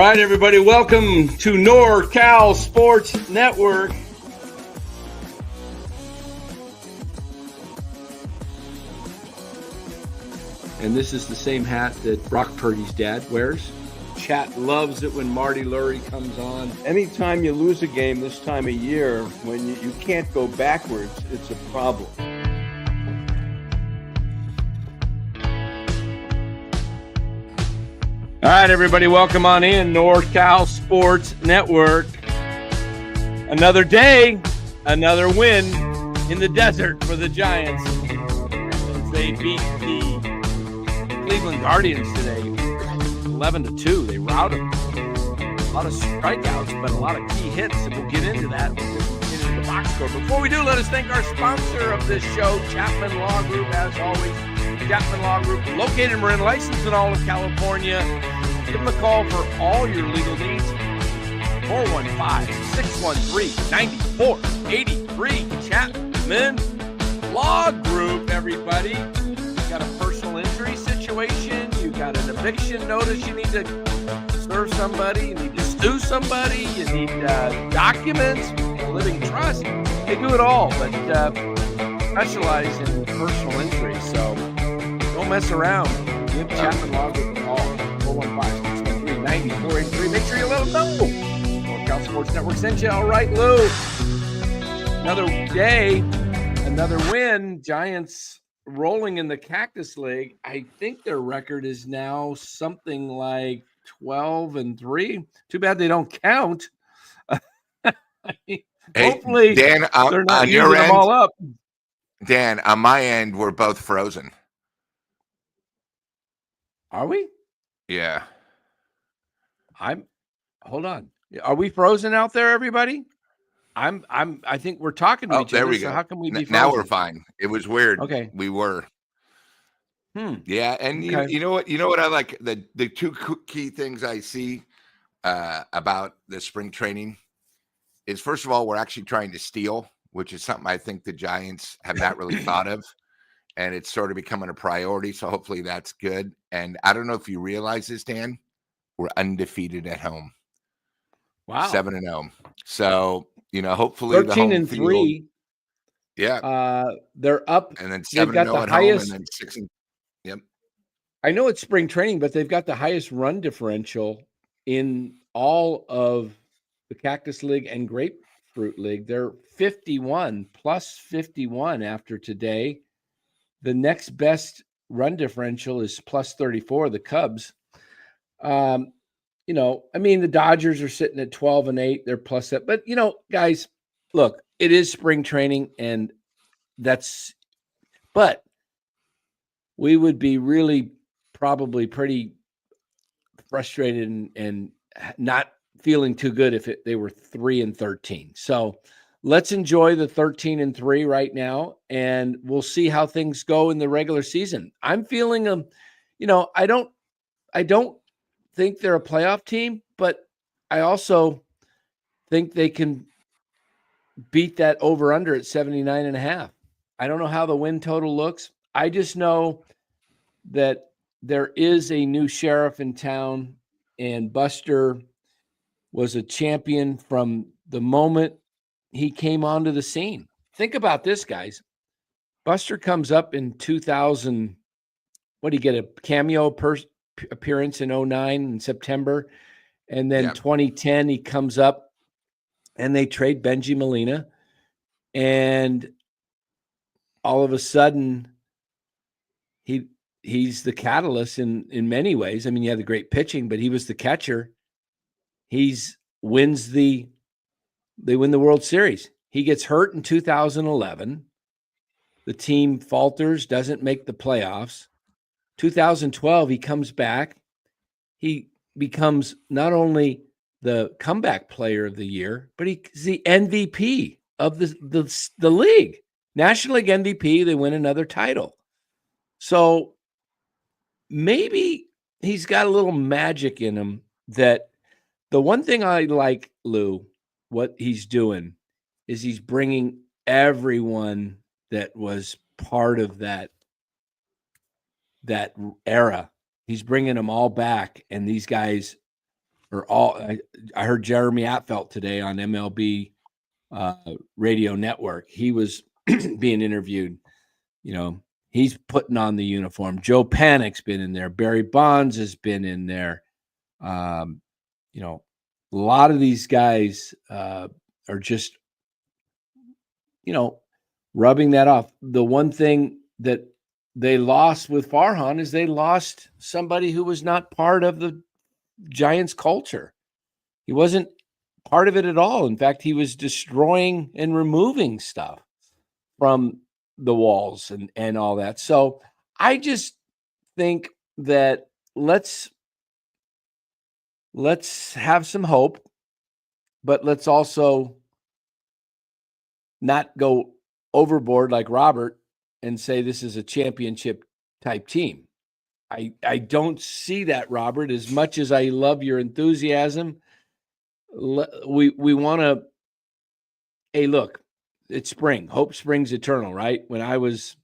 right, everybody, welcome to NorCal Sports Network. And this is the same hat that Brock Purdy's dad wears. Chat loves it when Marty Lurie comes on. Anytime you lose a game this time of year, when you can't go backwards, it's a problem. All right, everybody, welcome on in. NorCal Sports Network. Another day, another win in the desert for the Giants as they beat the Cleveland Guardians today, 11-2. They routed them. A lot of strikeouts, but a lot of key hits, and we'll get into that. We'll get into the box score. Before we do, let us thank our sponsor of this show, Chapman Law Group, as always. Chapman Law Group, located in Marin, licensed in all of California. Give them a call for all your legal needs. 415-613-9483. Chapman Law Group, everybody. You got a personal injury situation. You got an eviction notice you need to serve somebody. You need to sue somebody. You need documents, a living trust. They do it all, but specialize in personal injury. So don't mess around. Give Chapman Law Group a call. 415-613-9483. Make sure you let them know. NorCal Sports Network sent you. All right, Lou. Another day, another win. Giants rolling in the Cactus League. I think their record is now something like 12-3. Too bad they don't count. Hopefully, Dan, they're not on using your them end, all up. Dan, on my end, we're both frozen. Are we? Yeah. Hold on. Are we frozen out there, everybody? I think we're talking to each there other. we So go. how can we be frozen? Now we're fine. It was weird. Okay. We were. Yeah, and Okay. you know what I like, the two key things I see about the spring training is, first of all, we're actually trying to steal, which is something I think the Giants have not really thought of, and it's sort of becoming a priority. So hopefully that's good. And I don't know if you realize this, Dan, we're undefeated at home. Wow. 7-0. So, hopefully 13-3. Yeah. They're up. And then They've 7-0 got the at highest. home, and then 6. Yep. I know it's spring training, but they've got the highest run differential in all of the Cactus League and Grapefruit League. They're 51 plus 51 after today. The next best run differential is plus 34, the Cubs. The Dodgers are sitting at 12-8. They're plus that. But, guys, look, it is spring training, and but we would be really probably pretty frustrated and not feeling too good if they were 3-13. So let's enjoy the 13-3 right now, and we'll see how things go in the regular season. I'm feeling I don't think they're a playoff team, but I also think they can beat that over-under at 79.5. I don't know how the win total looks. I just know that there is a new sheriff in town, and Buster was a champion from the moment he came onto the scene. Think about this, guys. Buster comes up in 2000. What did he get, a cameo appearance in 2009 in September? And then 2010, he comes up and they trade Benji Molina. And all of a sudden, he's the catalyst in many ways. I mean, he had the great pitching, but he was the catcher. They win the World Series. He gets hurt in 2011. The team falters, doesn't make the playoffs. 2012, he comes back. He becomes not only the comeback player of the year, but he's the MVP of the league. National League MVP. They win another title. So maybe he's got a little magic in him. That the one thing I like, Lou, what he's doing is he's bringing everyone that was part of that era. He's bringing them all back, and these guys I heard Jeremy Atfelt today on MLB radio network. He was being interviewed. He's putting on the uniform. Joe Panic's been in there. Barry Bonds has been in there. A lot of these guys are just, rubbing that off. The one thing that they lost with Farhan is they lost somebody who was not part of the Giants culture. He wasn't part of it at all. In fact, he was destroying and removing stuff from the walls and all that. So I just think that let's have some hope, but let's also not go overboard like Robert and say this is a championship type team. I don't see that, Robert. As much as I love your enthusiasm, we want to. Hey, look, it's spring. Hope springs eternal, right? When I was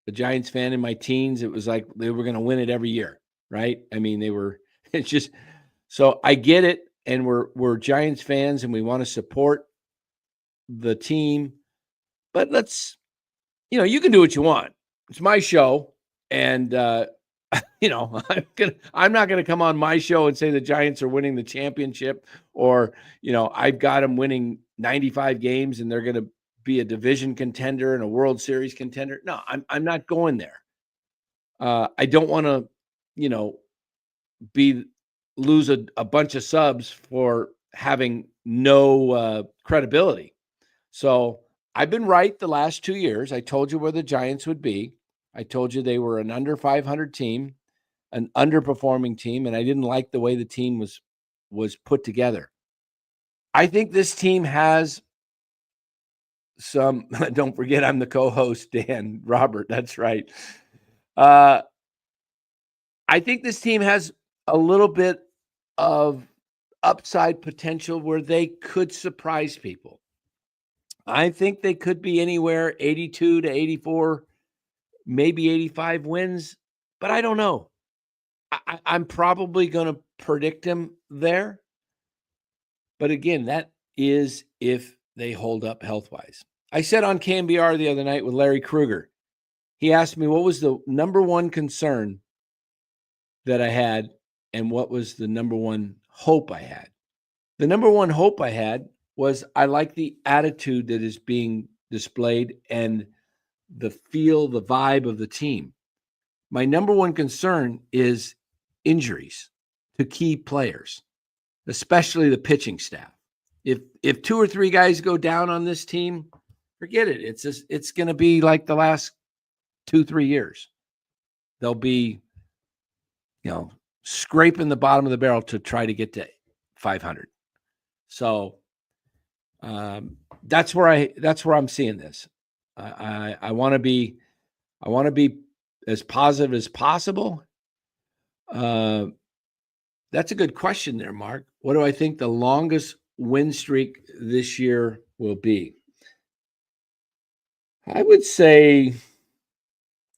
a Giants fan in my teens, it was like they were going to win it every year, right? I mean, they were. It's just so I get it, and we're Giants fans, and we want to support the team, but let's. You can do what you want. It's my show. And, I'm not going to come on my show and say the Giants are winning the championship or, I've got them winning 95 games and they're going to be a division contender and a World Series contender. No, I'm not going there. I don't want to, lose a bunch of subs for having no credibility. So I've been right the last 2 years. I told you where the Giants would be. I told you they were an under 500 team, an underperforming team, and I didn't like the way the team was put together. I think this team has some. Don't forget, I'm the co-host, Dan Robert. That's right. I think this team has a little bit of upside potential where they could surprise people. I think they could be anywhere 82 to 84, maybe 85 wins, but I don't know. I'm probably going to predict them there. But again, that is if they hold up health-wise. I said on KMBR the other night with Larry Krueger, he asked me what was the number one concern that I had and what was the number one hope I had. The number one hope I had was I like the attitude that is being displayed and the feel, the vibe of the team. My number one concern is injuries to key players, especially the pitching staff. If 2 or 3 guys go down on this team, forget it. It's going to be like the last 2-3 years. They'll be, scraping the bottom of the barrel to try to get to 500. So that's where I'm seeing this. I want to be as positive as possible. That's a good question there, Mark. What do I think the longest win streak this year will be? I would say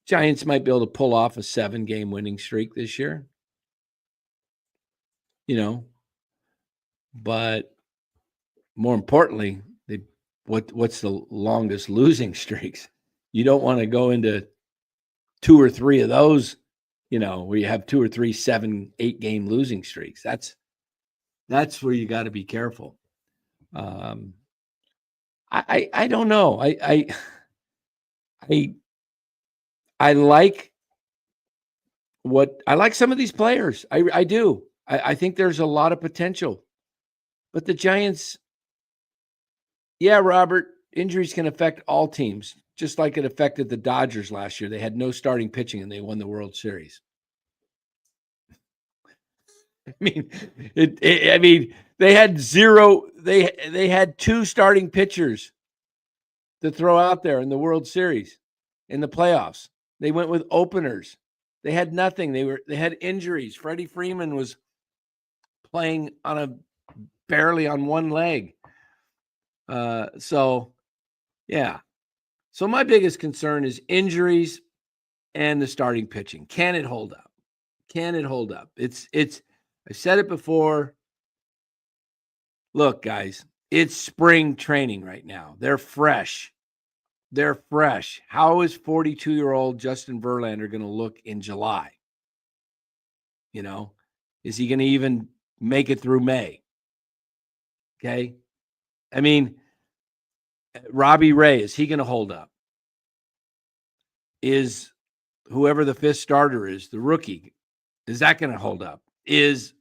Giants might be able to pull off a 7-game winning streak this year. But more importantly, what's the longest losing streaks? You don't want to go into 2 or 3 of those, where you have 2 or 3 7-8 game losing streaks. That's where you got to be careful. I don't know. I like some of these players. I do. I think there's a lot of potential. But the Giants, yeah, Robert, injuries can affect all teams, just like it affected the Dodgers last year. They had no starting pitching and they won the World Series. I mean, they had zero. They had 2 starting pitchers to throw out there in the World Series, in the playoffs. They went with openers. They had nothing. They had injuries. Freddie Freeman was playing barely on one leg. So yeah. So my biggest concern is injuries and the starting pitching. Can it hold up? It's I said it before. Look, guys, it's spring training right now. They're fresh. How is 42-year-old Justin Verlander going to look in July? Is he going to even make it through May? Okay. I mean, Robbie Ray, is he going to hold up? Is whoever the fifth starter is, the rookie, is that going to hold up? Is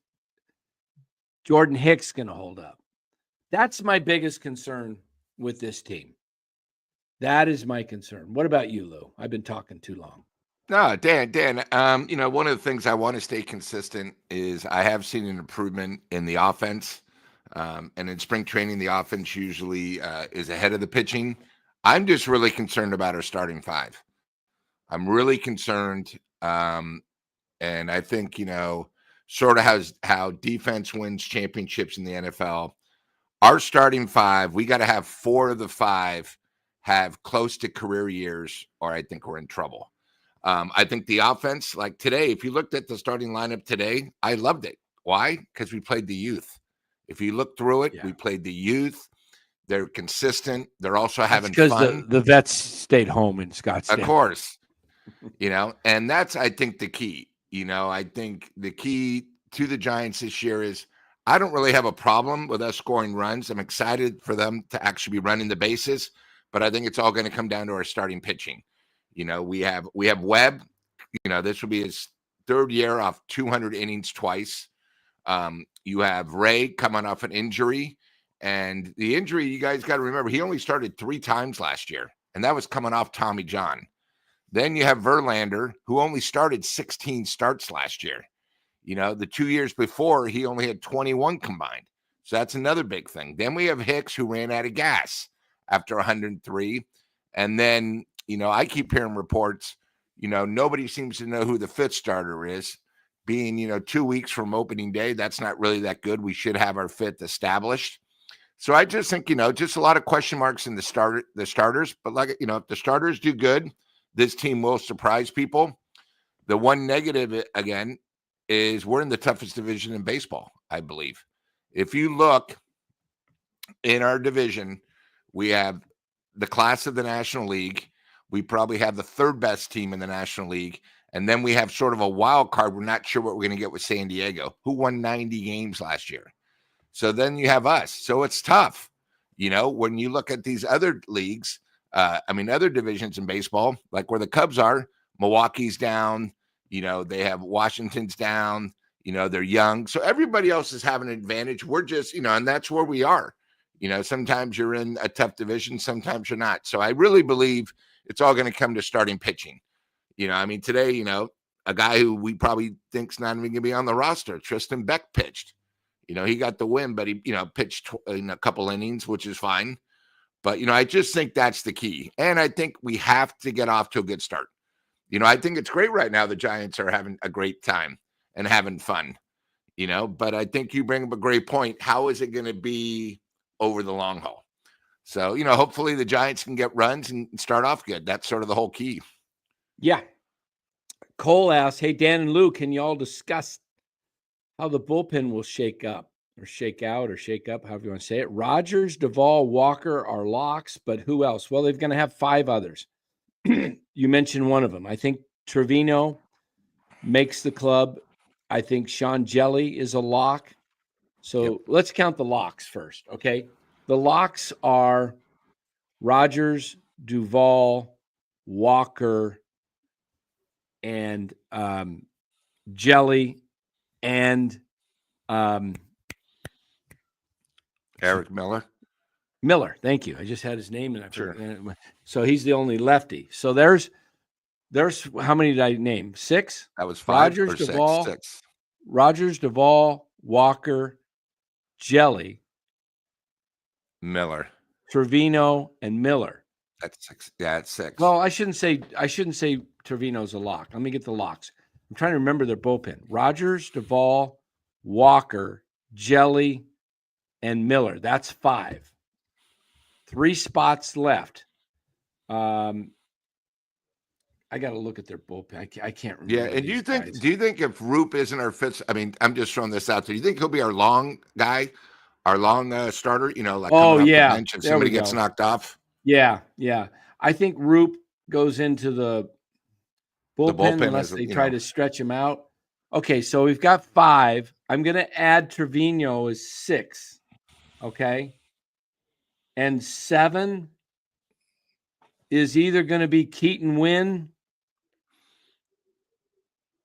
Jordan Hicks going to hold up? That's my biggest concern with this team. That is my concern. What about you, Lou? I've been talking too long. No, Dan. One of the things I want to stay consistent is I have seen an improvement in the offense. And in spring training, the offense usually is ahead of the pitching. I'm just really concerned about our starting five. I'm really concerned. And I think, sort of how defense wins championships in the NFL. Our starting five, we got to have 4 of the 5 have close to career years, or I think we're in trouble. I think the offense, like today, if you looked at the starting lineup today, I loved it. Why? Because we played the youth. If you look through it, we played the youth. They're consistent. They're also having fun. Because the vets stayed home in Scottsdale. Of course. And that's, I think, the key. I think the key to the Giants this year is I don't really have a problem with us scoring runs. I'm excited for them to actually be running the bases, but I think it's all going to come down to our starting pitching. We have Webb. This will be his 3rd year off 200 innings twice. You have Ray coming off an injury, and the injury, you guys got to remember, he only started 3 times last year, and that was coming off Tommy John. Then you have Verlander, who only started 16 starts last year. The 2 years before, he only had 21 combined. So that's another big thing. Then we have Hicks, who ran out of gas after 103. And then, I keep hearing reports, nobody seems to know who the 5th starter is. Being, 2 weeks from opening day, that's not really that good. We should have our 5th established. So I just think, just a lot of question marks in the starters. But if the starters do good, this team will surprise people. The one negative, again, is we're in the toughest division in baseball, I believe. If you look in our division, we have the class of the National League. We probably have the 3rd best team in the National League. And then we have sort of a wild card. We're not sure what we're going to get with San Diego, who won 90 games last year. So then you have us. So it's tough. When you look at these other leagues, other divisions in baseball, like where the Cubs are, Milwaukee's down. They have Washington's down. They're young. So everybody else is having an advantage. We're just, and that's where we are. Sometimes you're in a tough division, sometimes you're not. So I really believe it's all going to come to starting pitching. Today, a guy who we probably think's not even going to be on the roster, Tristan Beck, pitched. He got the win, but he, pitched in a couple innings, which is fine. But, I just think that's the key. And I think we have to get off to a good start. I think it's great right now. The Giants are having a great time and having fun, but I think you bring up a great point. How is it going to be over the long haul? So, hopefully the Giants can get runs and start off good. That's sort of the whole key. Yeah. Cole asks, hey, Dan and Lou, can y'all discuss how the bullpen will shake up or shake out or shake up, however you want to say it? Rogers, Duvall, Walker are locks, but who else? Well, they're going to have 5 others. You mentioned one of them. I think Trevino makes the club. I think Sean Jelly is a lock. So let's count the locks first, okay? The locks are Rogers, Duvall, Walker, and Jelly, and Eric Miller. Miller, thank you. I just had his name, and I forgot. So he's the only lefty. So there's how many did I name? 6. That was 5 Rogers, or 6. Duvall, 6. Rogers, Duvall, Walker, Jelly, Miller, Trevino, and Miller. That's 6. Yeah, that's 6. Well, I shouldn't say Trevino's a lock. Let me get the locks. I'm trying to remember their bullpen. Rogers, Duvall, Walker, Jelly, and Miller. That's 5. 3 spots left. I got to look at their bullpen. I can't remember. Yeah, and these guys. do you think if Roop isn't our fifth? I mean, I'm just throwing this out there. Do you think he'll be our long guy, our long starter? You know, like Oh coming off the yeah, bench if there we somebody gets go. knocked off. Yeah. I think Roop goes into the bullpen bullpen unless is, they try to stretch him out. Okay, so we've got 5. I'm going to add Trevino as 6. Okay, and 7 is either going to be Keaton Wynn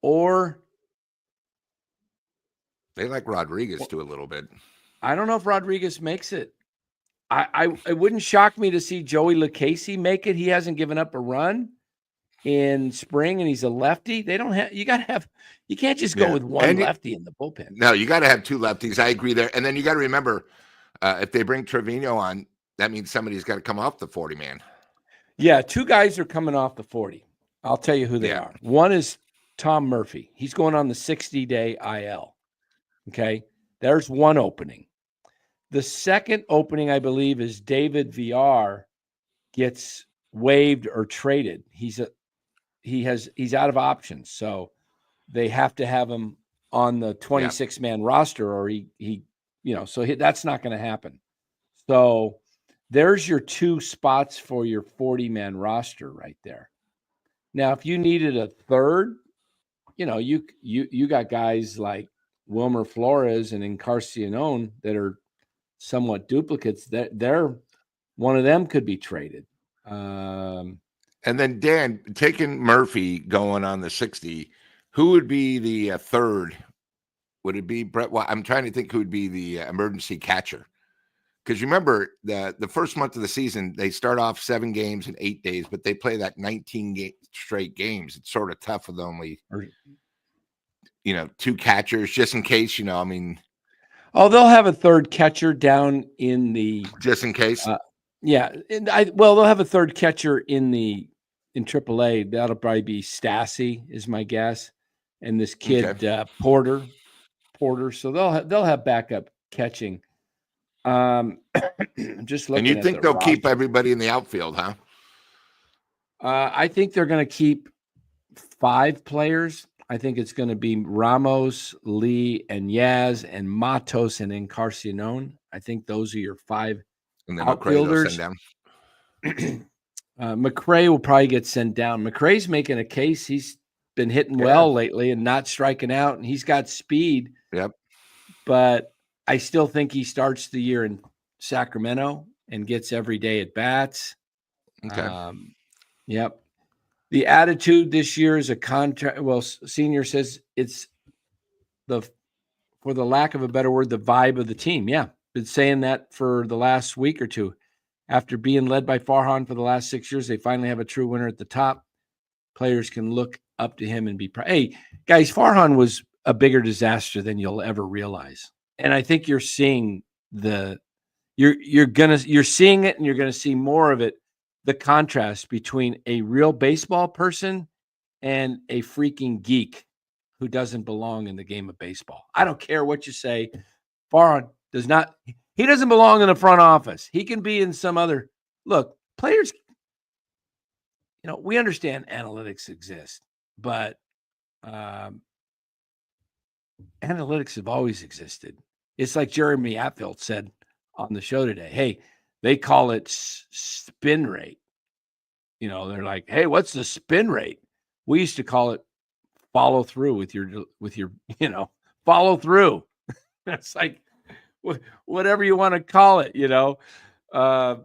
or they like Rodriguez too a little bit. I don't know if Rodriguez makes it. It wouldn't shock me to see Joey LaCasey make it. He hasn't given up a run in spring, and he's a lefty. They don't have. You got to have. You can't just go with one lefty in the bullpen. No, you got to have 2 lefties. I agree there. And then you got to remember, if they bring Trevino on, that means somebody's got to come off the 40 man. Yeah, 2 guys are coming off the 40. I'll tell you who they are. One is Tom Murphy. He's going on the 60-day IL. Okay, there's one opening. The second opening, I believe, is David VR gets waived or traded. He's out of options, so they have to have him on the 26-man roster, or he so that's not going to happen. So there's your 2 spots for your 40-man roster right there. Now, if you needed a third, you got guys like Wilmer Flores and Encarnacion that are somewhat duplicates. That they're one of them could be traded. And then Dan, taking Murphy going on the 60, who would be the third? Would it be Brett? Well, I'm trying to think who would be the emergency catcher. Because remember, the first month of the season, they start off 7 games in 8 days, but they play that 19 straight games. It's sort of tough with only, 2 catchers, just in case, I mean. Oh, they'll have a third catcher down in the. Just in case? Yeah. And they'll have a third catcher in AAA. That'll probably be Stassi, is my guess. And this kid, Porter. So they'll have backup catching. Just looking. And you think they'll keep everybody in the outfield, huh? I think they're going to keep 5 players. I think it's going to be Ramos, Lee, and Yaz, and Matos and Encarnacion. I think those are your 5 and then outfielders. McRae will probably get sent down. McRae's making a case. He's been hitting well lately and not striking out, and he's got speed. Yep. But I still think he starts the year in Sacramento and gets every day at bats. Okay. Yep. The attitude this year is a contract. Well, Senior says it's for the lack of a better word, the vibe of the team. Yeah. Been saying that for the last week or two. After being led by Farhan for the last 6 years, they finally have a true winner at the top. Players can look up to him and be proud. Hey, guys, Farhan was a bigger disaster than you'll ever realize. And I think you're seeing you're seeing it, and you're going to see more of it. The contrast between a real baseball person and a freaking geek who doesn't belong in the game of baseball. I don't care what you say. Farhan he doesn't belong in the front office. He can be in some other look. Players, we understand analytics exist, but analytics have always existed. It's like Jeremy Apfel said on the show today. Hey, they call it spin rate. They're like, hey, what's the spin rate? We used to call it follow through with your follow through. It's like whatever you want to call it. I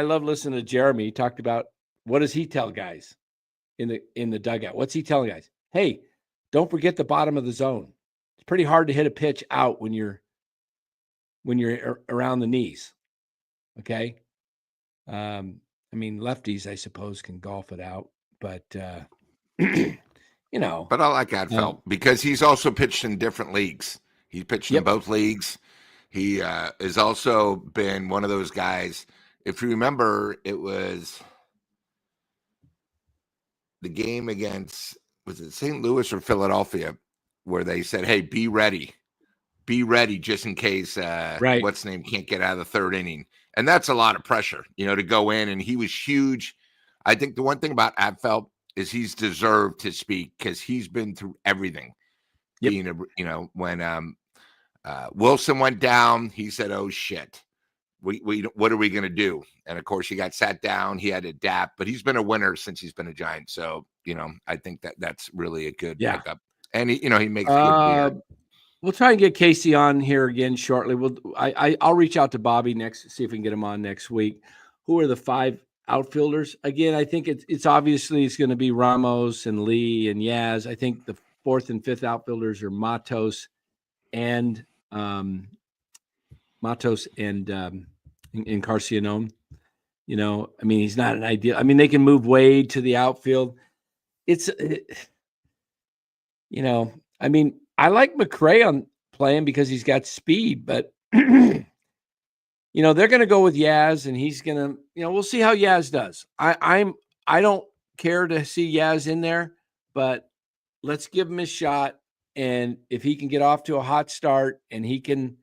love listening to Jeremy. He talked about, what does he tell guys in the dugout? What's he telling guys? Hey, don't forget the bottom of the zone. It's pretty hard to hit a pitch out when you're around the knees. Okay. Lefties, I suppose, can golf it out, but But I like Adfeld because he's also pitched in different leagues. He's pitched in both leagues. He has also been one of those guys. If you remember, it was the game against, was it St. Louis or Philadelphia, where they said, hey, be ready. be ready just in case Right. what's name can't get out of the third inning. And that's a lot of pressure, to go in. And he was huge. I think the one thing about Apfel is he's deserved to speak because he's been through everything. Yep. Being when Wilson went down, he said, "Oh shit, we what are we gonna do?" And of course, he got sat down. He had to adapt, but he's been a winner since he's been a Giant. So I think that's really a good pickup. And he makes good beer. We'll try and get Casey on here again shortly. I'll reach out to Bobby next, see if we can get him on next week. Who are the 5 outfielders? Again, I think it's obviously it's going to be Ramos and Lee and Yaz. I think the 4th and 5th outfielders are Matos and Encarnacion. I mean, he's not an ideal. I mean, they can move Wade to the outfield. I mean, I like McRae on playing because he's got speed, but they're going to go with Yaz, and he's going to, we'll see how Yaz does. I don't care to see Yaz in there, but let's give him his shot. And if he can get off to a hot start and he can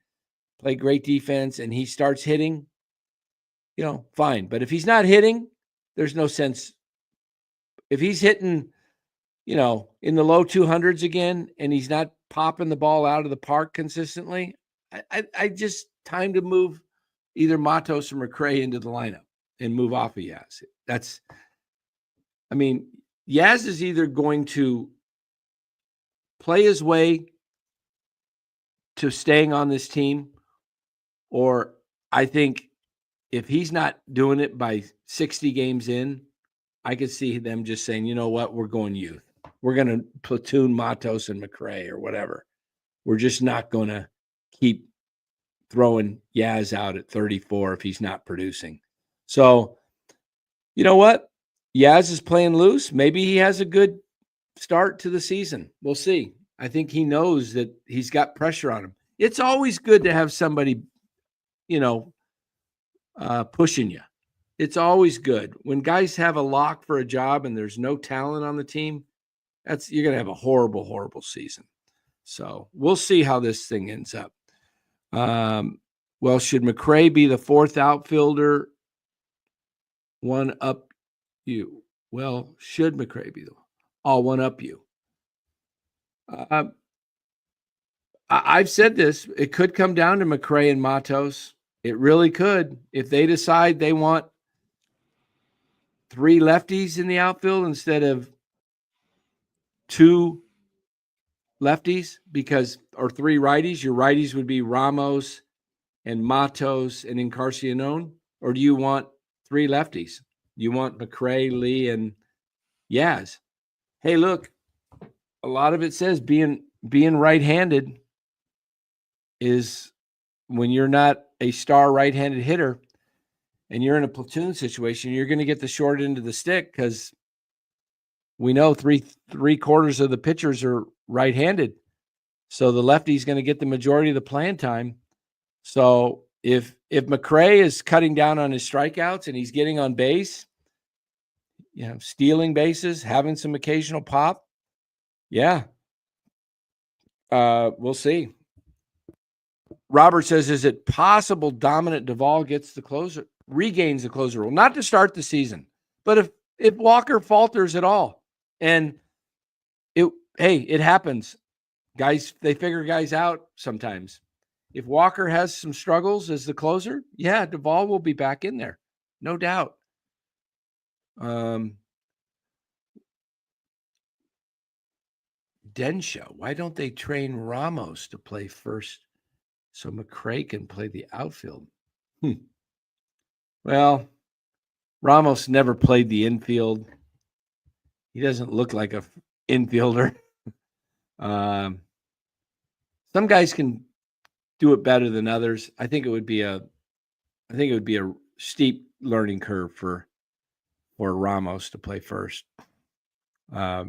play great defense and he starts hitting, fine. But if he's not hitting, there's no sense. If he's hitting, in the low 200s again, and he's not popping the ball out of the park consistently, I just time to move either Matos or McRae into the lineup and move off of Yaz. Yaz is either going to play his way to staying on this team, or I think if he's not doing it by 60 games in, I could see them just saying, you know what, we're going youth. We're going to platoon Matos and McRae or whatever. We're just not going to keep throwing Yaz out at 34 if he's not producing. So, you know what? Yaz is playing loose. Maybe he has a good start to the season. We'll see. I think he knows that he's got pressure on him. It's always good to have somebody, pushing you. It's always good. When guys have a lock for a job and there's no talent on the team, you're going to have a horrible, horrible season. So we'll see how this thing ends up. Well, should McRae be the 4th outfielder? One up you. Well, should McRae be one up you? I've said this. It could come down to McRae and Matos. It really could. If they decide they want 3 lefties in the outfield instead of 2 lefties, or 3 righties, your righties would be Ramos and Matos and Encarnacion, or do you want 3 lefties? You want McRae, Lee, and Yaz? Hey, look, a lot of it says being right-handed is when you're not a star right-handed hitter and you're in a platoon situation, you're going to get the short end of the stick because we know three-quarters of the pitchers are right-handed. So the lefty's going to get the majority of the playing time. So if McRae is cutting down on his strikeouts and he's getting on base, stealing bases, having some occasional pop, we'll see. Robert says, is it possible Dominic Duvall regains the closer role? Not to start the season, but if Walker falters at all, and it happens. Guys, they figure guys out sometimes. If Walker has some struggles as the closer, Duvall will be back in there. No doubt. Densha, why don't they train Ramos to play first so McRae can play the outfield? Well, Ramos never played the infield. He doesn't look like a infielder. Some guys can do it better than others. I think it would be a steep learning curve for Ramos to play first. A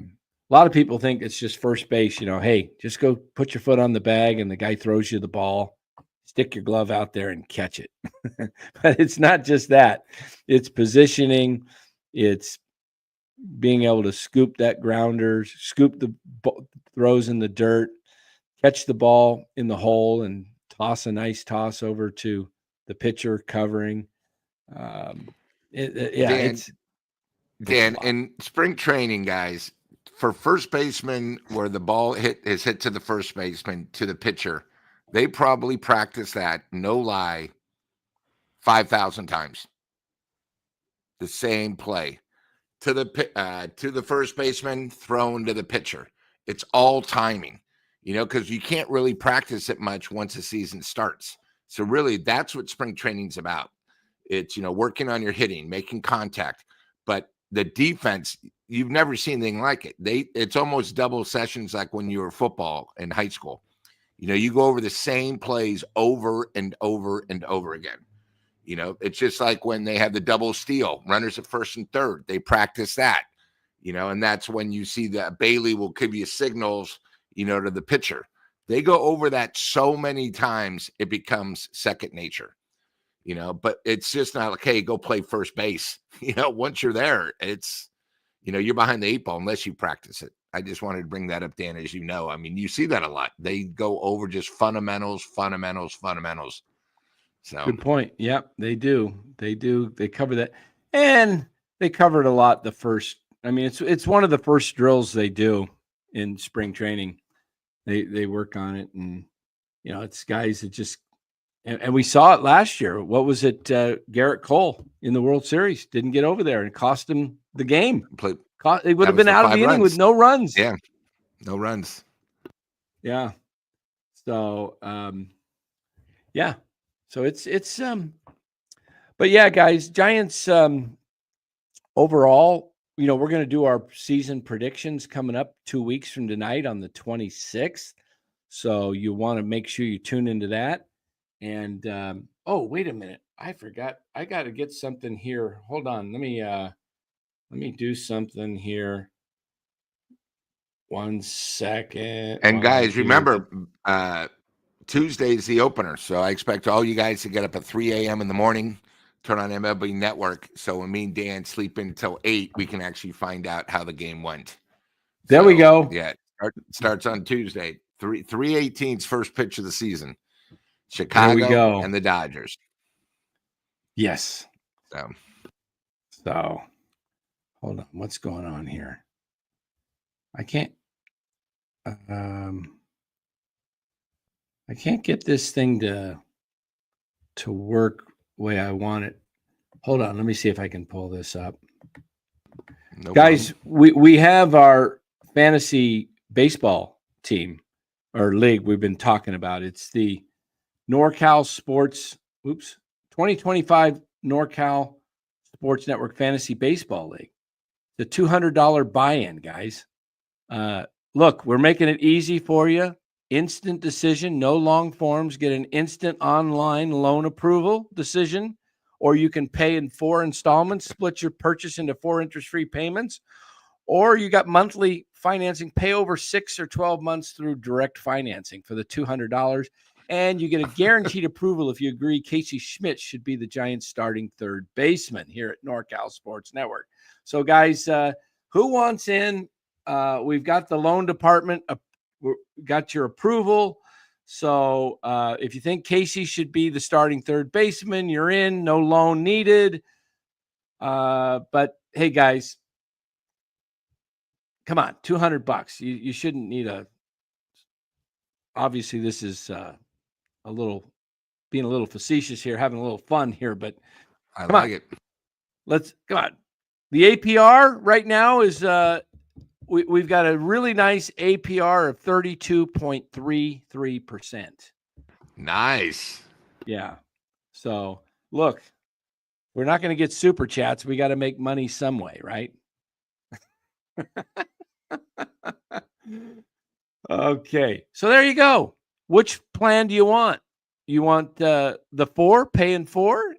lot of people think it's just first base. Hey, just go put your foot on the bag and the guy throws you the ball. Stick your glove out there and catch it. But it's not just that. It's positioning. It's being able to scoop that grounder, scoop the throws in the dirt. catch the ball in the hole and toss a nice toss over to the pitcher covering. Dan, in spring training, guys, for first baseman, where the ball is hit to the first baseman, to the pitcher, they probably practice that, no lie, 5,000 times. The same play to the first baseman, thrown to the pitcher. It's all timing, because you can't really practice it much once the season starts. So really, that's what spring training's about. It's, working on your hitting, making contact. But the defense, you've never seen anything like it. It's almost double sessions like when you were football in high school. You go over the same plays over and over and over again. It's just like when they have the double steal, runners at first and third, they practice that, and that's when you see that Bailey will give you signals, to the pitcher. They go over that so many times, it becomes second nature, but it's just not like, hey, go play first base. Once you're there, it's, you're behind the eight ball unless you practice it. I just wanted to bring that up, Dan, as you know. I mean, you see that a lot. They go over just fundamentals. So good point. Yep, they do. They cover that. And they covered a lot the first. I mean, it's one of the first drills they do in spring training. They work on it, and it's guys that just and we saw it last year. What was it? Garrett Cole in the World Series didn't get over there and cost him the game. It would have been out of the inning with no runs. Yeah, no runs. Yeah. So, yeah. So it's but yeah, guys, Giants, overall, we're going to do our season predictions coming up 2 weeks from tonight on the 26th. So you want to make sure you tune into that. And, wait a minute. I forgot. I got to get something here. Hold on. Let me do something here. 1 second. And guys, remember, Tuesday's the opener, so I expect all you guys to get up at 3 a.m. in the morning, turn on MLB Network. So when me and Dan sleep until 8, we can actually find out how the game went. There we go. Yeah, starts on Tuesday. 3/18's first pitch of the season. Chicago and the Dodgers. Yes. So hold on. What's going on here? I can't get this thing to work the way I want it. Hold on. Let me see if I can pull this up. No Guys, we have our fantasy baseball team or league we've been talking about. It's the NorCal Sports, 2025 NorCal Sports Network Fantasy Baseball League. The $200 buy-in, guys. Look, we're making it easy for you. Instant decision, no long forms. Get an instant online loan approval decision, or you can pay in 4 installments, split your purchase into 4 interest-free payments, or you got monthly financing, pay over 6 or 12 months through direct financing for the $200. And you get a guaranteed approval if you agree Casey Schmidt should be the Giants' starting third baseman here at NorCal Sports Network. So, guys, who wants in? We've got the loan department. Got your approval. So if you think Casey should be the starting third baseman, you're in. No loan needed. But hey, guys, come on, $200. You shouldn't need obviously this is being a little facetious here, having a little fun here, but I like it. Come on. The APR right now is we've got a really nice APR of 32.33%. Nice. Yeah. So look, we're not going to get super chats. We got to make money some way, right? Okay. So there you go. Which plan do you want? You want the 4, paying 4?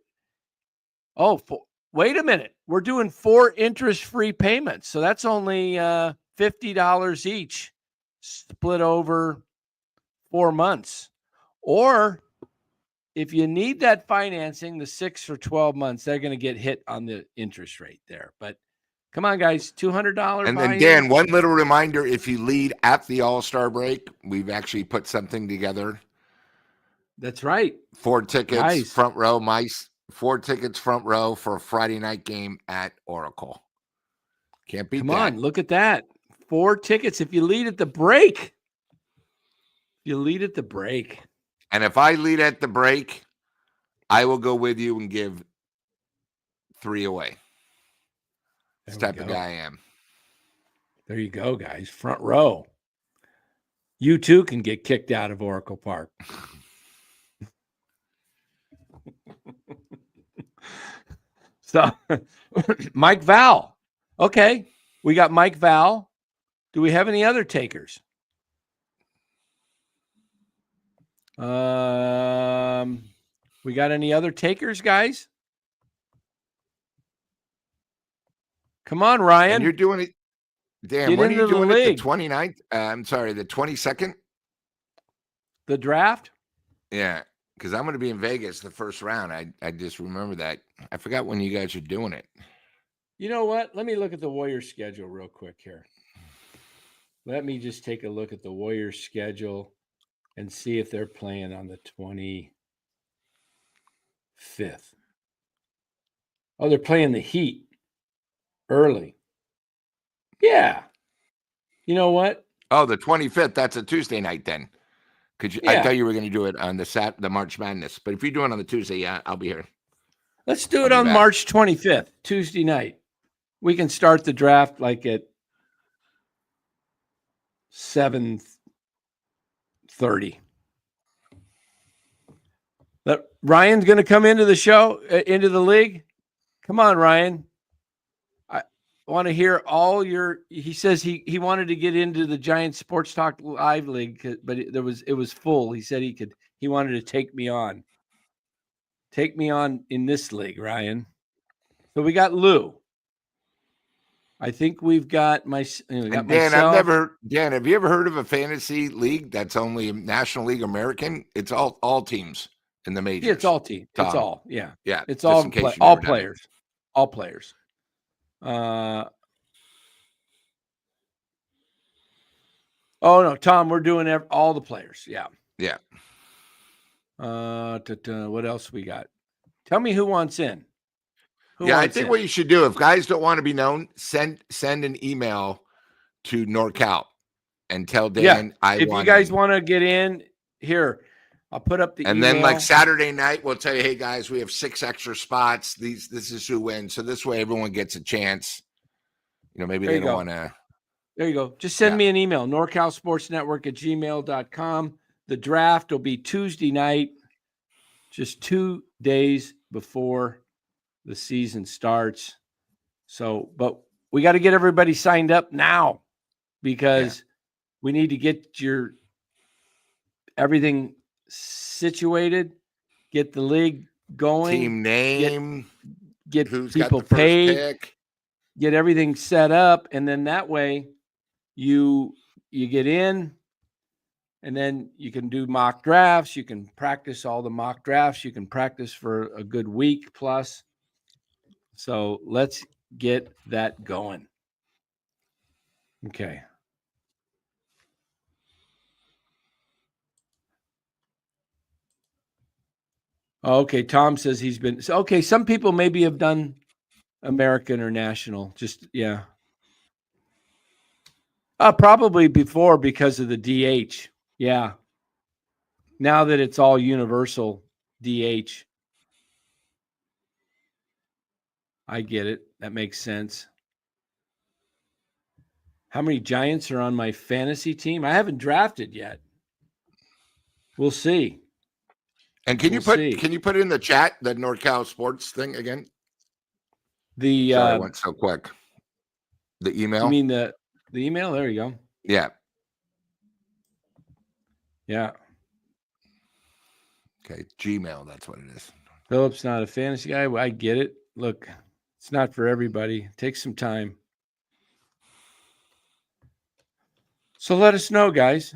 Oh, wait a minute. We're doing 4 interest-free payments. So that's only $50 each split over 4 months. Or if you need that financing, the 6 or 12 months, they're going to get hit on the interest rate there. But Come on, guys. $200 And then, Dan, one little reminder, if you lead at the All-Star break, we've actually put something together. That's right. 4 tickets, Guys. front row, 4 tickets, front row for a Friday night game at Oracle. Can't beat that. Come on, look at that. 4 tickets if you lead at the break. You lead at the break. And if I lead at the break, I will go with you and give 3 away. That's the type of guy I am. There you go, guys. Front row. You too can get kicked out of Oracle Park. So, Mike Val. Okay, we got Mike Val. Do we have any other takers? We got any other takers, guys? Come on, Ryan. And you're doing it, Dan. Get When are you doing it? The league. 29th? I'm sorry, the 22nd? The draft? Yeah, because I'm going to be in Vegas the first round. I just remember that. I forgot when you guys are doing it. You know what? Let me look at the Warriors schedule real quick here. Let me just take a look at the Warriors schedule and see if they're playing on the 25th. Oh, they're playing the Heat early. Yeah. You know what? Oh, the 25th. That's a Tuesday night then. I thought you were going to do it on the March Madness. But if you're doing it on the Tuesday, yeah, I'll be here. Let's do it on March 25th, Tuesday night. We can start the draft like at 7:30. Ryan's going to come into the show, into the league. Come on, Ryan. I want to hear all your. He says he wanted to get into the Giants Sports Talk Live League, but it was full. He said he wanted to take me on. Take me on in this league, Ryan. So we got Lou. I think we've got Dan, myself. Dan, have you ever heard of a fantasy league that's only National League American? It's all teams in the majors. Yeah, it's all team. Tom. It's all, yeah. Yeah. It's all players. All players. Oh no, Tom, we're doing all the players. Yeah. Yeah. What else we got? Tell me who wants in. I think what you should do, if guys don't want to be known, send an email to NorCal and tell Dan if you guys want to get in here, I'll put up the email. And then like Saturday night, we'll tell you, hey guys, we have 6 extra spots. This is who wins. So this way everyone gets a chance. Maybe they don't want to. There you go. Just send me an email, norcalsportsnetwork@gmail.com. The draft will be Tuesday night, just 2 days before the season starts. So, but we got to get everybody signed up now because we need to get everything situated, get the league going, team name, get people paid, pick. Get everything set up, and then that way you get in, and then you can do mock drafts. You can practice all the mock drafts. You can practice for a good week plus. So let's get that going. Okay. Okay, Tom says he's been okay. Some people maybe have done American or national. Just probably before because of the DH. Yeah. Now that it's all universal DH. I get it. That makes sense. How many Giants are on my fantasy team? I haven't drafted yet. We'll see. And can you put it in the chat, the NorCal Sports thing again? Sorry, I went so quick. The email? You mean the email? There you go. Yeah. Yeah. Okay, Gmail, that's what it is. Philip's not a fantasy guy. I get it. Look, it's not for everybody. It takes some time. So let us know, guys.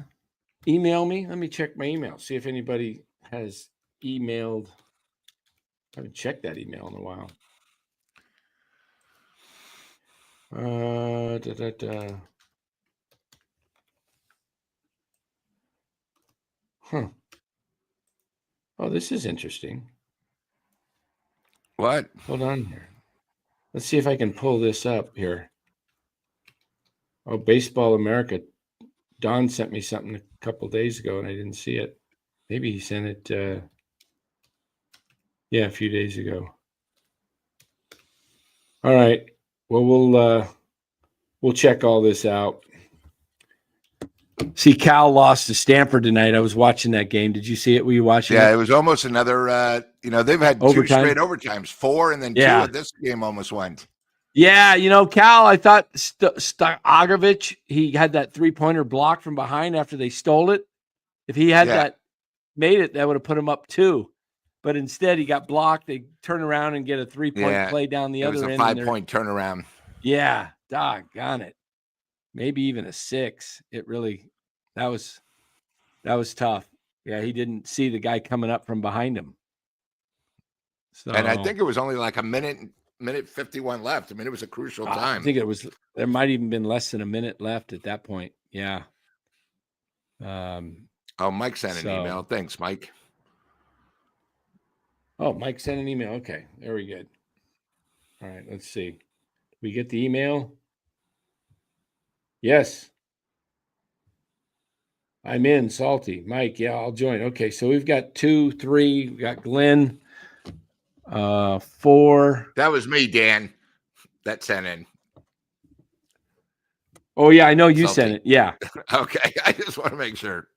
Email me. Let me check my email. See if anybody has emailed. I haven't checked that email in a while. Da, da, da. Huh. Oh, this is interesting. What? Hold on here. Let's see if I can pull this up here. Oh, Baseball America. Don sent me something a couple days ago, and I didn't see it. Maybe he sent it, a few days ago. All right. Well, we'll check all this out. See, Cal lost to Stanford tonight. I was watching that game. Did you see it? Were you watching Yeah, it? it was almost another. They've had Overtime? 2 straight overtimes, 4, and then 2 Yeah. of this game almost went. Yeah, Cal, I thought Stojakovic, he had that three-pointer block from behind after they stole it. If he had made it, that would have put him up 2. But instead, he got blocked. They turn around and get a three-point play down the other end. It was a 5-point turnaround. Yeah, doggone it. Maybe even a 6. It really that was tough. Yeah, he didn't see the guy coming up from behind him. So, and I think it was only like a minute 51 left. I mean, it was a crucial time. I think there might even been less than a minute left at that point. Yeah. Mike sent an email. Thanks, Mike. Oh, Mike sent an email. Okay, very good. All right, let's see. We get the email. Yes. I'm in, Salty. Mike, yeah, I'll join. Okay, so we've got 2, 3. We got Glenn. 4. That was me, Dan. That sent in. Oh, yeah, I know you Salty. sent it. Yeah. Okay, I just want to make sure.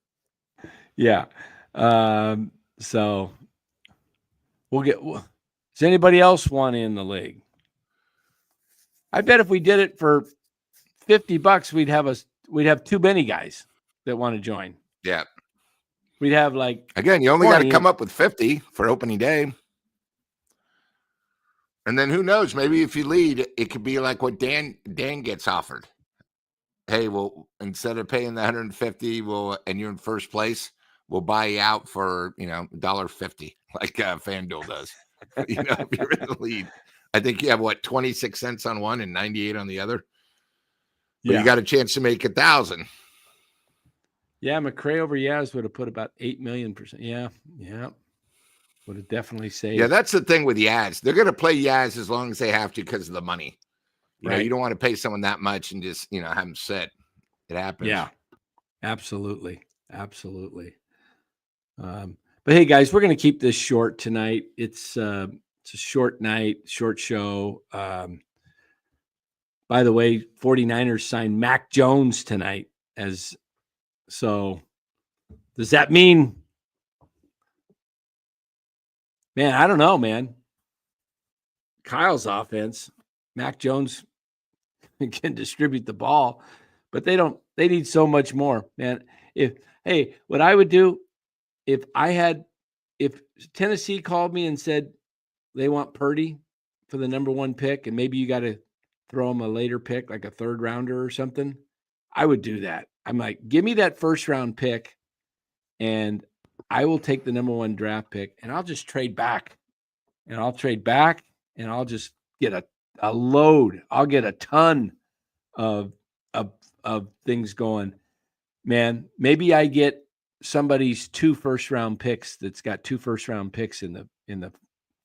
Yeah. So we'll get. Does anybody else want in the league? I bet if we did it for $50, we'd have too many guys that want to join. Yeah. We'd have like, again, you only got to come up with 50 for opening day. And then who knows? Maybe if you lead, it could be like what Dan gets offered. Hey, well, instead of paying the 150, and you're in first place, we'll buy you out for $1.50, like FanDuel does. If you're in the lead, I think you have 26 cents on one and 98 on the other. But you got a chance to make 1,000. Yeah, McCray over Yaz would have put about 8 million %. Yeah. Would have definitely saved. Yeah, that's the thing with Yaz. They're going to play Yaz as long as they have to because of the money. You don't want to pay someone that much and just, have them sit. It happens. Yeah, absolutely. But hey, guys, we're going to keep this short tonight. It's a short night, short show. By the way, 49ers signed Mac Jones tonight. So does that mean, man, I don't know, man. Kyle's offense, Mac Jones can distribute the ball, but they need so much more, man. What I would do if Tennessee called me and said they want Purdy for the number 1 pick, and maybe you got to throw them a later pick, like a 3rd rounder or something, I would do that. I'm like, give me that 1st round pick and I will take the number 1 draft pick and I'll just trade back and I'll just get a load. I'll get a ton of things going, man. Maybe I get somebody's 2 1st round picks that's got 2 1st round picks in the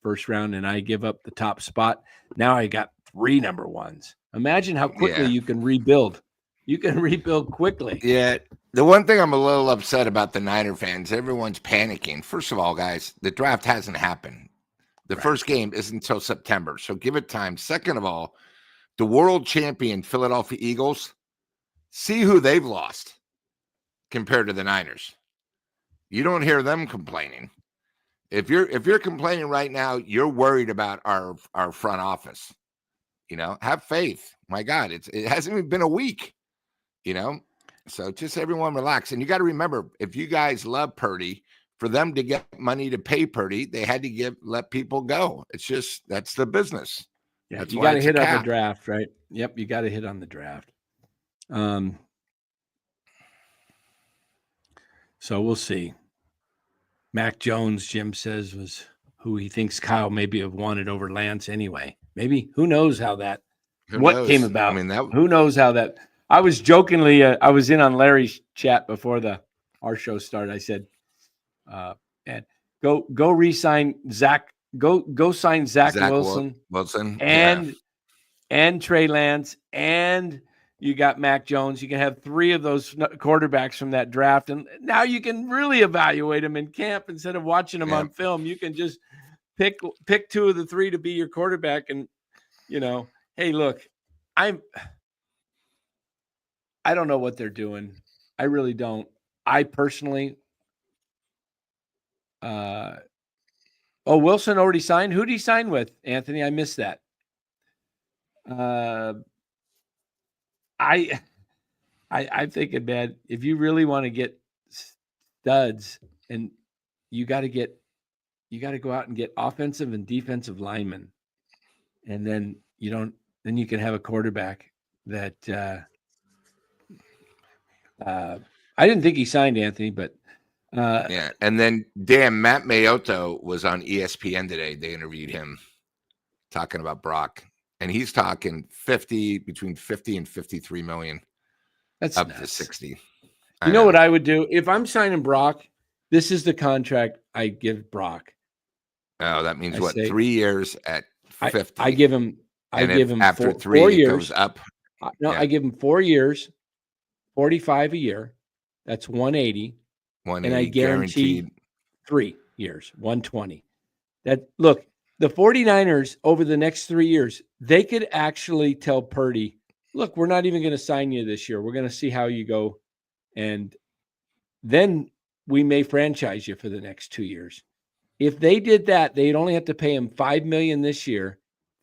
1st round, and I give up the top spot. Now I got 3 number 1s. Imagine how quickly you can rebuild. You can rebuild quickly. Yeah. The one thing I'm a little upset about the Niner fans, everyone's panicking. First of all, guys, the draft hasn't happened. The first game isn't until September, so give it time. Second of all, the world champion Philadelphia Eagles, see who they've lost compared to the Niners. You don't hear them complaining. If you're complaining right now, you're worried about our front office. Have faith. My God, it hasn't even been a week. So just everyone relax. And you got to remember, if you guys love Purdy, for them to get money to pay Purdy, they had to let people go. It's just, that's the business. Yeah, that's you got to hit on the draft, right? Yep, you got to hit on the draft. So we'll see. Mac Jones, Jim says, was who he thinks Kyle maybe have wanted over Lance anyway. Maybe, who knows how that what came knows? about. I mean, that Who knows how that? I was jokingly, I was in on Larry's chat before our show started. I said, "And go re-sign Zach. Go sign Zach Wilson Wilson, yeah, and Trey Lance, and you got Mac Jones. You can have 3 of those quarterbacks from that draft, and now you can really evaluate them in camp instead of watching them on film. You can just pick 2 of the 3 to be your quarterback, and hey, look, I don't know what they're doing. I really don't. I personally, Wilson already signed. Who did he sign with, Anthony? I missed that. I'm thinking, man, if you really want to get studs, and you got to go out and get offensive and defensive linemen, and then you can have a quarterback that I didn't think he signed, Anthony, but yeah. And then Matt Mayoto was on ESPN today. They interviewed him talking about Brock, and he's talking between 50 and 53 million. That's up nuts. to 60. You know what I would do if I'm signing Brock? This is the contract I give Brock. Oh, that means 3 years at 50. I give him. After 3 4 it years. goes up. No, yeah. I give him 4 years, 45 a year. That's 180. And I guaranteed 3 years, 120. Look, the 49ers over the next 3 years, they could actually tell Purdy, look, we're not even going to sign you this year. We're going to see how you go. And then we may franchise you for the next 2 years. If they did that, they'd only have to pay him $5 million this year,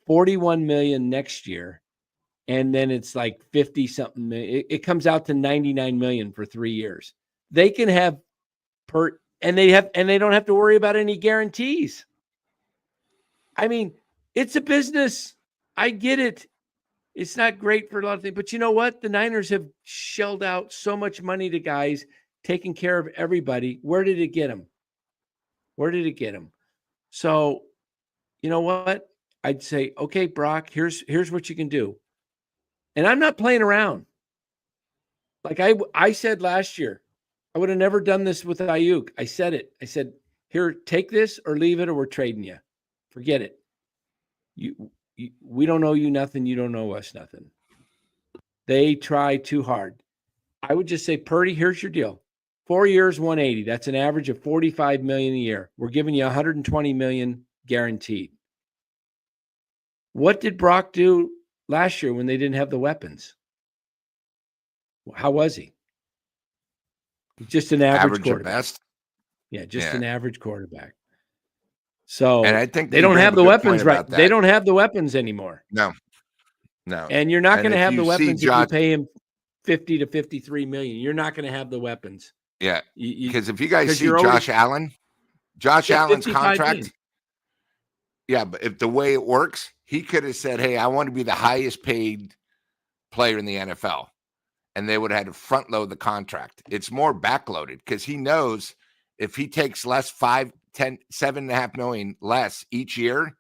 $41 million next year. And then it's like 50 something million. It comes out to $99 million for 3 years. They can have and they don't have to worry about any guarantees. I mean, it's a business. I get it. It's not great for a lot of things, but you know what? The Niners have shelled out so much money to guys, taking care of everybody. Where did it get them? So, you know what? I'd say, okay, Brock, here's what you can do. And I'm not playing around. Like I said last year, I would have never done this with Ayuk. I said it. I said, here, take this or leave it, or we're trading you. Forget it. We don't owe you nothing. You don't owe us nothing. They try too hard. I would just say, Purdy, here's your deal. 4 years, 180. That's an average of $45 million a year. We're giving you $120 million guaranteed. What did Brock do last year when they didn't have the weapons? How was he? Just an average quarterback. At best. Yeah, an average quarterback. So, and I think they don't have the weapons right. They don't have the weapons anymore. No. And you're not going to have the weapons if you pay him 50 to 53 million. You're not going to have the weapons. Yeah. Because if you guys see Josh Allen's contract. Yeah, but if the way it works, he could have said, hey, I want to be the highest paid player in the NFL. And they would have had to front load the contract. It's more backloaded because he knows if he takes less, 5, 10, $7.5 million less each year,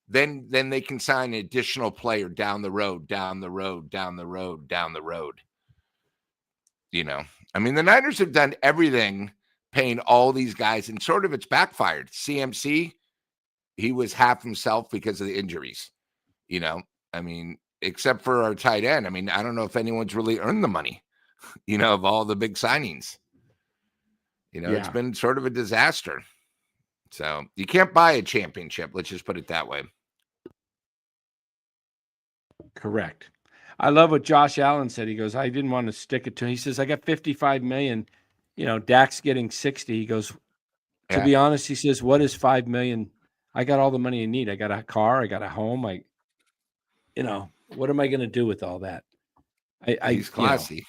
then they can sign an additional player down the road. I mean, the Niners have done everything, paying all these guys, and sort of it's backfired. CMC, he was half himself because of the injuries. I mean, except for our tight end. I mean, I don't know if anyone's really earned the money, of all the big signings. It's been sort of a disaster. So you can't buy a championship. Let's just put it that way. Correct. I love what Josh Allen said. He goes, I didn't want to stick it to him. He says, I got 55 million. Dak's getting 60. He goes, to be honest, he says, what is 5 million? I got all the money I need. I got a car. I got a home. What am I going to do with all that? He's classy.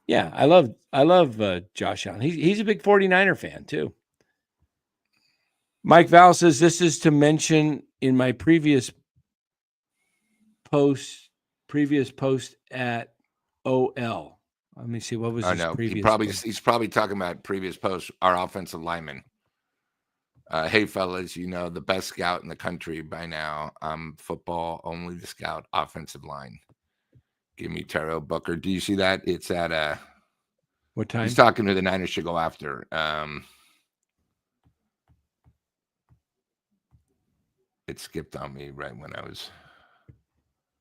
I love Josh Allen. He's a big 49er fan too. Mike Val says, this is to mention in my previous post at OL. Let me see. What was his previous post? He's probably talking about previous post, our offensive lineman. Hey, fellas, you know, the best scout in the country by now. I'm football, only the scout, offensive line. Give me Terrell Booker. Do you see that? It's at What time? he's talking to the Niners should go after. It skipped on me right when I was.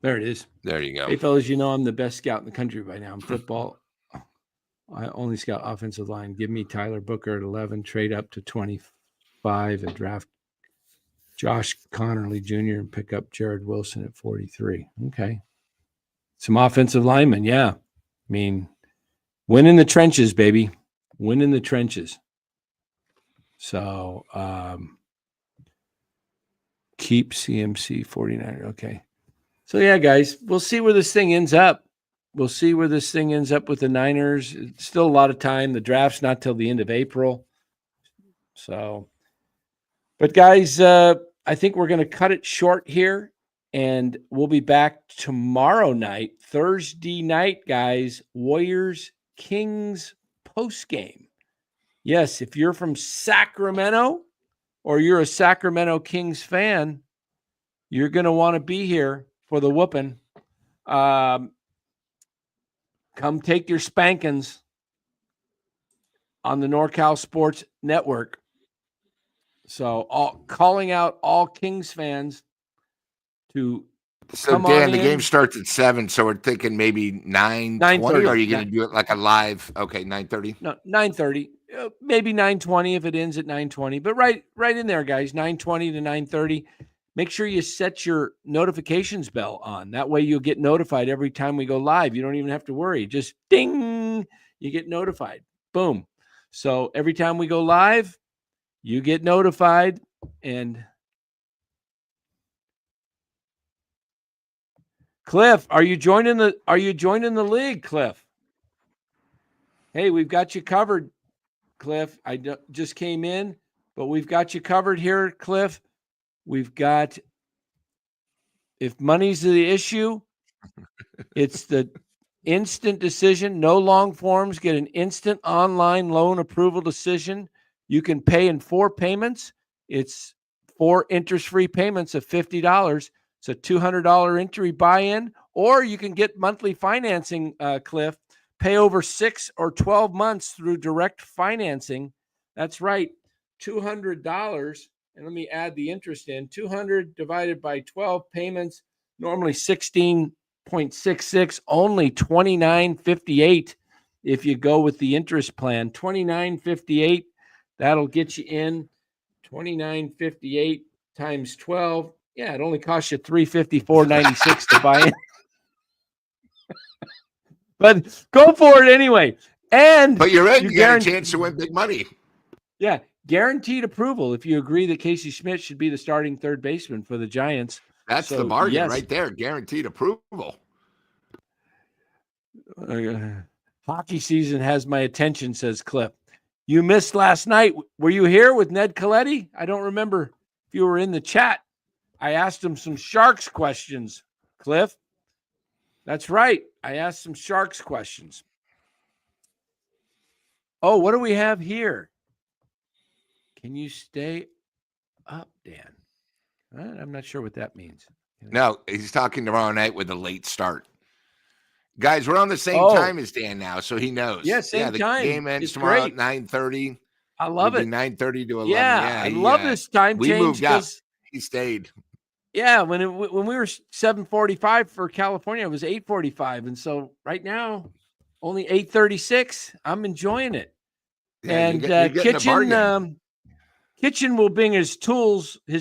There it is. There you go. Hey, fellas, you know I'm the best scout in the country by now. I'm football. I only scout offensive line. Give me Tyler Booker at 11, trade up to 25 and draft Josh Connerly Jr. and pick up Jared Wilson at 43. Okay. Some offensive linemen. Yeah. I mean, win in the trenches, baby. Win in the trenches. So keep CMC 49. Okay. So, yeah, guys, we'll see where this thing ends up. We'll see where this thing ends up with the Niners. It's still a lot of time. The draft's not till the end of April. So, but guys, I think we're going to cut it short here, and we'll be back tomorrow night, Thursday night, guys. Warriors Kings postgame. Yes, if you're from Sacramento or you're a Sacramento Kings fan, you're going to want to be here for the whooping. Come take your spankings on the NorCal Sports Network. So calling out all Kings fans to come Dan, on the in. game starts at 7, so we're thinking maybe 9:20. Or are you going to do it like a live? Okay, 9:30. No, 9:30, maybe 9:20 if it ends at 9:20. But right in there, guys, 9:20 to 9:30. Make sure you set your notifications bell on. That way you'll get notified every time we go live. You don't even have to worry. Just ding, you get notified. Boom. So every time we go live, you get notified. And Cliff, are you joining the league, Cliff? Hey, we've got you covered, Cliff. I just came in, but we've got you covered here, Cliff. We've got, if money's the issue, it's the instant decision, no long forms, get an instant online loan approval decision. You can pay in 4 payments. It's 4 interest-free payments of $50. It's a $200 entry buy-in, or you can get monthly financing, Cliff, pay over 6 or 12 months through direct financing. That's right, $200. And let me add the interest in. 200 divided by 12 payments, normally 16.66, only $29.58 if you go with the interest plan. $29.58, that'll get you in. $29.58 times 12. Yeah, it only costs you $354.96 to buy in. But go for it anyway. But you're in. You got a chance to win big money. Yeah. Guaranteed approval if you agree that Casey Schmidt should be the starting third baseman for the Giants. That's the bargain right there. Guaranteed approval. Hockey season has my attention, says Cliff. You missed last night. Were you here with Ned Coletti? I don't remember if you were in the chat. I asked him some Sharks questions, Cliff. That's right. I asked some Sharks questions. Oh, what do we have here? Can you stay up, Dan? I'm not sure what that means. No, he's talking tomorrow night with a late start. Guys, we're on the same time as Dan now, so he knows. Yeah, same time. The game ends tomorrow at 9:30. I love it. 9:30 to 11. Yeah, I love this time change. We moved up. He stayed. Yeah, when we were 7:45 for California, it was 8:45, and so right now, only 8:36. I'm enjoying it. Yeah, and Kitchen will bring his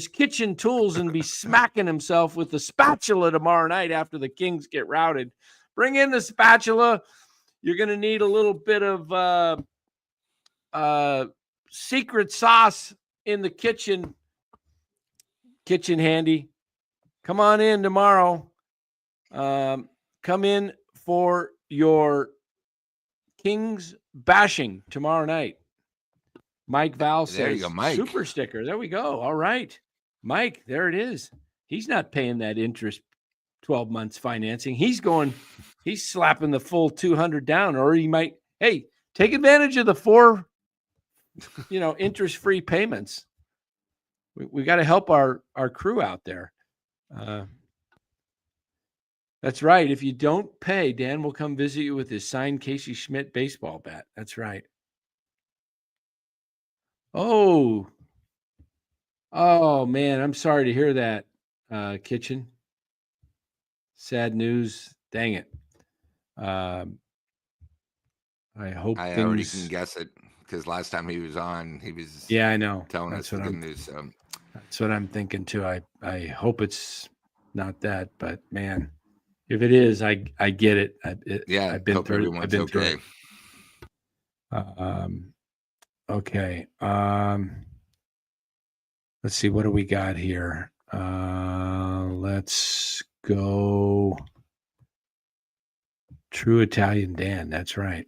kitchen tools, and be smacking himself with the spatula tomorrow night after the Kings get routed. Bring in the spatula. You're going to need a little bit of secret sauce in the kitchen. Kitchen handy. Come on in tomorrow. Come in for your Kings bashing tomorrow night. Mike Val says, there you go, Mike. Super sticker. There we go. All right. Mike, there it is. He's not paying that interest 12 months financing. He's slapping the full 200 down, or he might, hey, take advantage of the 4, interest-free payments. We got to help our crew out there. That's right. If you don't pay, Dan will come visit you with his signed Casey Schmidt baseball bat. That's right. Oh man, I'm sorry to hear that, Kitchen. Sad news. Dang it. I hope I already can guess it because last time he was on, he was I know. telling us the good news. So that's what I'm thinking too. I hope it's not that, but man, if it is, I get it. I've been through it. I've been through it. Okay. Let's see. What do we got here? Let's go. True Italian Dan. That's right.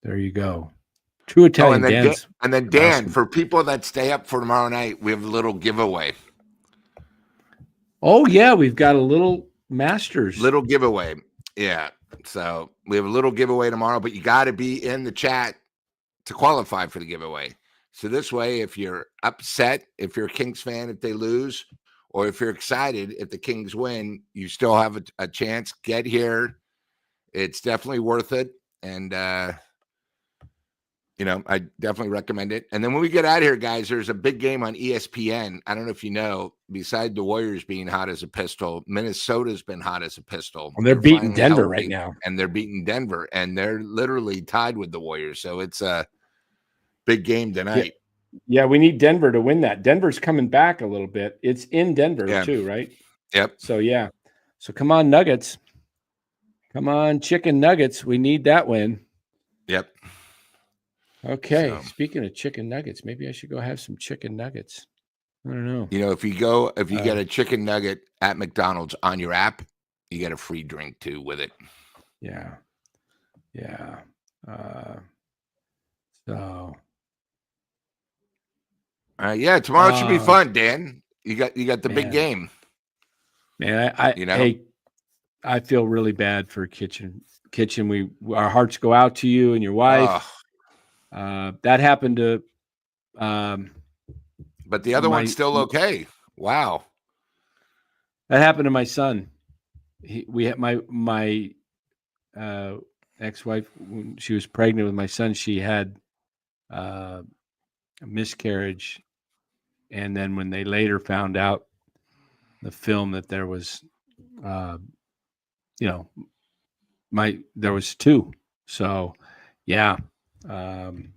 There you go. True Italian Dan. And then Dan, for people that stay up for tomorrow night, we have a little giveaway. Oh yeah, we've got a little Masters. Little giveaway. Yeah. So we have a little giveaway tomorrow, but you got to be in the chat to qualify for the giveaway. So this way, if you're upset, if you're a Kings fan, if they lose, or if you're excited, if the Kings win, you still have a chance. Get here. It's definitely worth it. And, I definitely recommend it. And then when we get out of here, guys, there's a big game on ESPN. I don't know if you know, beside the Warriors being hot as a pistol, Minnesota's been hot as a pistol. Well, they're beating Denver right now. And they're beating Denver, and they're literally tied with the Warriors. So it's a big game tonight. Yeah, we need Denver to win that. Denver's coming back a little bit. It's in Denver too, right? Yep. So, yeah. So come on, Nuggets. Come on, chicken nuggets. We need that win. Yep. Okay. So, speaking of chicken nuggets, maybe I should go have some chicken nuggets. I don't know. If you get a chicken nugget at McDonald's on your app, you get a free drink too with it. Yeah. Yeah. So. Tomorrow should be fun, Dan. You got the big game. Man, I feel really bad for Kitchen. Our hearts go out to you and your wife. That happened to but the other one's still okay. Wow. That happened to my son. We had my ex-wife, when she was pregnant with my son, she had a miscarriage. And then when they later found out the film that there was there was two. So yeah. And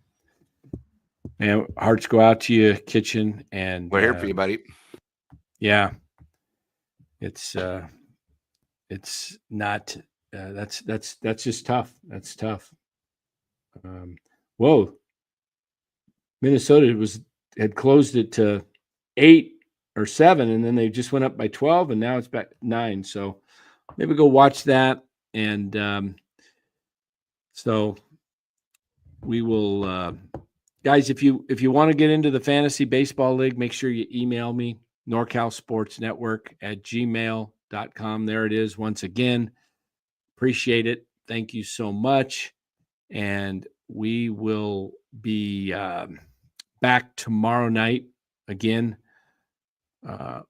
hearts go out to you, Kitchen, and we're here for you, buddy. Yeah. It's not that's just tough. That's tough. Whoa. Minnesota had closed it to 8 or 7, and then they just went up by 12, and now it's back 9. So maybe go watch that. And so we will, guys, if you want to get into the Fantasy Baseball League, make sure you email me, NorCalSportsNetwork@gmail.com. There it is once again. Appreciate it. Thank you so much. And we will be back tomorrow night again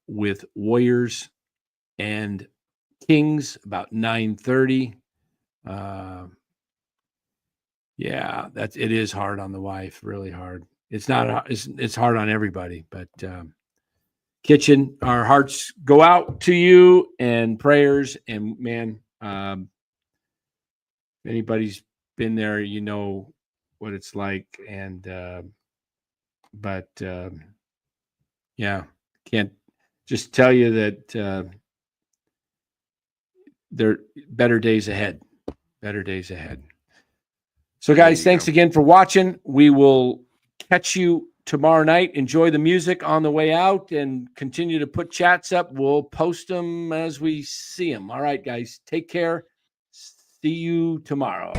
with Warriors and Kings about 9:30. It is hard on the wife, really hard. It's not, it's hard on everybody, but Kitchen, our hearts go out to you and prayers. And man, if anybody's been there, you know what it's like. And, can't just tell you that there are better days ahead. So, guys, thanks again for watching. We will catch you tomorrow night. Enjoy the music on the way out and continue to put chats up. We'll post them as we see them. All right, guys, take care. See you tomorrow.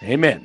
Amen.